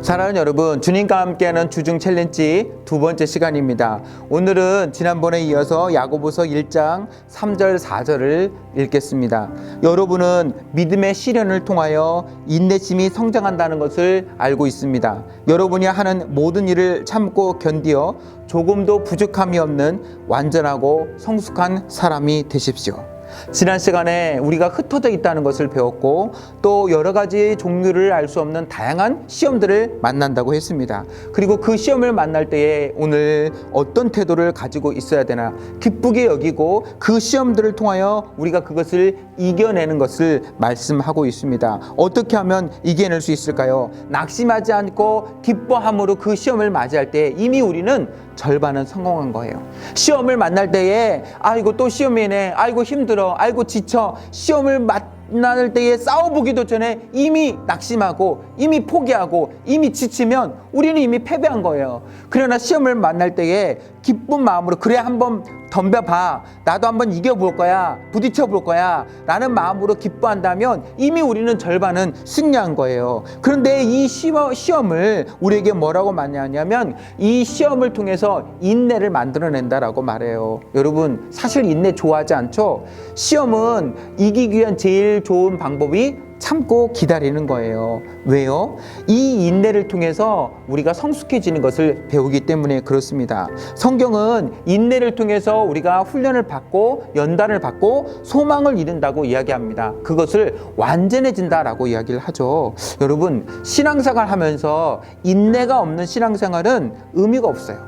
사랑하는 여러분, 주님과 함께하는 주중 챌린지 두 번째 시간입니다. 오늘은 지난번에 이어서 야고보서 1장 3절 4절을 읽겠습니다. 여러분은 믿음의 시련을 통하여 인내심이 성장한다는 것을 알고 있습니다. 여러분이 하는 모든 일을 참고 견디어 조금도 부족함이 없는 완전하고 성숙한 사람이 되십시오. 지난 시간에 우리가 흩어져 있다는 것을 배웠고, 또 여러 가지 종류를 알 수 없는 다양한 시험들을 만난다고 했습니다. 그리고 그 시험을 만날 때에 오늘 어떤 태도를 가지고 있어야 되나 기쁘게 여기고, 그 시험들을 통하여 우리가 그것을 이겨내는 것을 말씀하고 있습니다. 어떻게 하면 이겨낼 수 있을까요? 낙심하지 않고 기뻐함으로 그 시험을 맞이할 때 이미 우리는 절반은 성공한 거예요. 시험을 만날 때에 아이고 또 시험이네, 아이고 힘들어, 아이고 지쳐, 시험을 만날 때에 싸워보기도 전에 이미 낙심하고 이미 포기하고 이미 지치면 우리는 이미 패배한 거예요. 그러나 시험을 만날 때에 기쁜 마음으로 그래 한번 덤벼봐, 나도 한번 이겨볼 거야, 부딪혀볼 거야 라는 마음으로 기뻐한다면 이미 우리는 절반은 승리한 거예요. 그런데 이 시험을 우리에게 뭐라고 말하냐면 이 시험을 통해서 인내를 만들어낸다라고 말해요. 여러분, 사실 인내 좋아하지 않죠? 시험은 이기기 위한 제일 좋은 방법이 참고 기다리는 거예요. 왜요? 이 인내를 통해서 우리가 성숙해지는 것을 배우기 때문에 그렇습니다. 성경은 인내를 통해서 우리가 훈련을 받고 연단을 받고 소망을 이룬다고 이야기합니다. 그것을 완전해진다라고 이야기를 하죠. 여러분, 신앙생활 하면서 인내가 없는 신앙생활은 의미가 없어요.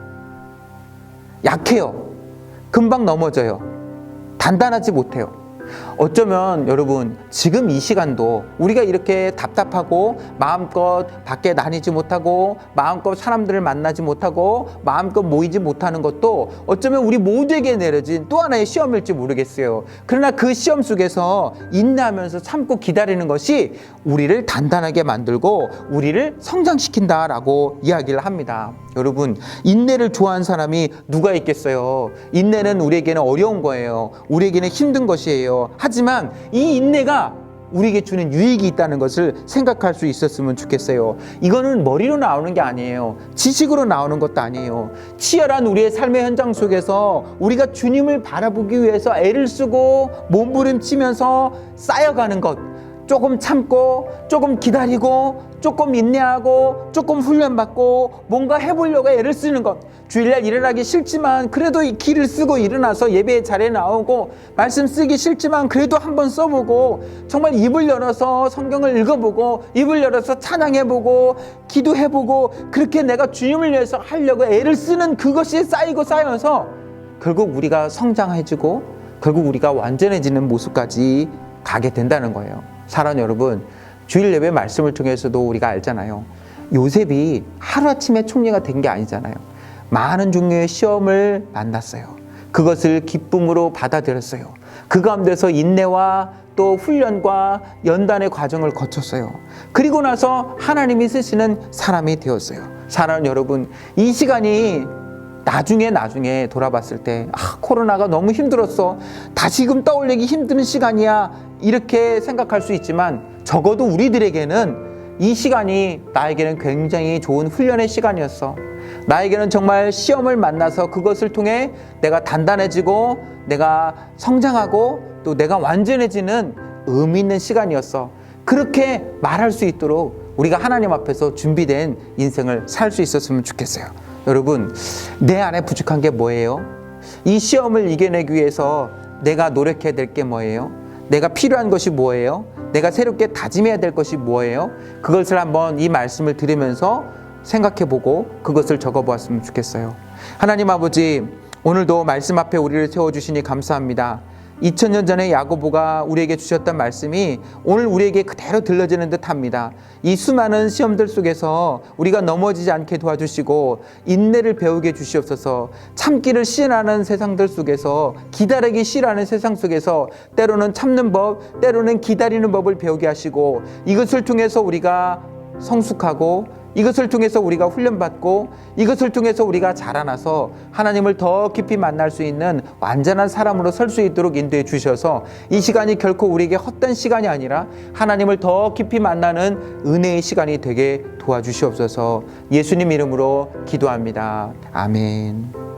약해요. 금방 넘어져요. 단단하지 못해요. 어쩌면 여러분, 지금 이 시간도 우리가 이렇게 답답하고 마음껏 밖에 다니지 못하고 마음껏 사람들을 만나지 못하고 마음껏 모이지 못하는 것도 어쩌면 우리 모두에게 내려진 또 하나의 시험일지 모르겠어요. 그러나 그 시험 속에서 인내하면서 참고 기다리는 것이 우리를 단단하게 만들고 우리를 성장시킨다라고 이야기를 합니다. 여러분, 인내를 좋아하는 사람이 누가 있겠어요? 인내는 우리에게는 어려운 거예요. 우리에게는 힘든 것이에요. 하지만 이 인내가 우리에게 주는 유익이 있다는 것을 생각할 수 있었으면 좋겠어요. 이거는 머리로 나오는 게 아니에요. 지식으로 나오는 것도 아니에요. 치열한 우리의 삶의 현장 속에서 우리가 주님을 바라보기 위해서 애를 쓰고 몸부림치면서 쌓여가는 것, 조금 참고 조금 기다리고 조금 인내하고 조금 훈련받고 뭔가 해보려고 애를 쓰는 것, 주일날 일어나기 싫지만 그래도 이 길을 쓰고 일어나서 예배 자리에 나오고 말씀 쓰기 싫지만 그래도 한번 써보고 정말 입을 열어서 성경을 읽어보고 입을 열어서 찬양해보고 기도해보고 그렇게 내가 주님을 위해서 하려고 애를 쓰는 그것이 쌓이고 쌓여서 결국 우리가 성장해지고 결국 우리가 완전해지는 모습까지 가게 된다는 거예요. 사랑하는 여러분, 주일 예배 말씀을 통해서도 우리가 알잖아요. 요셉이 하루아침에 총리가 된 게 아니잖아요. 많은 종류의 시험을 만났어요. 그것을 기쁨으로 받아들였어요. 그 가운데서 인내와 또 훈련과 연단의 과정을 거쳤어요. 그리고 나서 하나님이 쓰시는 사람이 되었어요. 사랑하는 여러분, 이 시간이 나중에 돌아봤을 때 코로나가 너무 힘들었어, 다시금 떠올리기 힘든 시간이야, 이렇게 생각할 수 있지만 적어도 우리들에게는 이 시간이 나에게는 굉장히 좋은 훈련의 시간이었어. 나에게는 정말 시험을 만나서 그것을 통해 내가 단단해지고 내가 성장하고 또 내가 완전해지는 의미 있는 시간이었어. 그렇게 말할 수 있도록 우리가 하나님 앞에서 준비된 인생을 살 수 있었으면 좋겠어요. 여러분, 내 안에 부족한 게 뭐예요? 이 시험을 이겨내기 위해서 내가 노력해야 될 게 뭐예요? 내가 필요한 것이 뭐예요? 내가 새롭게 다짐해야 될 것이 뭐예요? 그것을 한번 이 말씀을 들으면서 생각해보고 그것을 적어보았으면 좋겠어요. 하나님 아버지, 오늘도 말씀 앞에 우리를 세워주시니 감사합니다. 2000년 전에 야고보가 우리에게 주셨던 말씀이 오늘 우리에게 그대로 들려지는 듯합니다. 이 수많은 시험들 속에서 우리가 넘어지지 않게 도와주시고 인내를 배우게 주시옵소서. 참기를 싫어하는 세상들 속에서, 기다리기 싫어하는 세상 속에서 때로는 참는 법, 때로는 기다리는 법을 배우게 하시고 이것을 통해서 우리가 성숙하고 이것을 통해서 우리가 훈련받고 이것을 통해서 우리가 자라나서 하나님을 더 깊이 만날 수 있는 완전한 사람으로 설 수 있도록 인도해 주셔서 이 시간이 결코 우리에게 헛된 시간이 아니라 하나님을 더 깊이 만나는 은혜의 시간이 되게 도와주시옵소서. 예수님 이름으로 기도합니다. 아멘.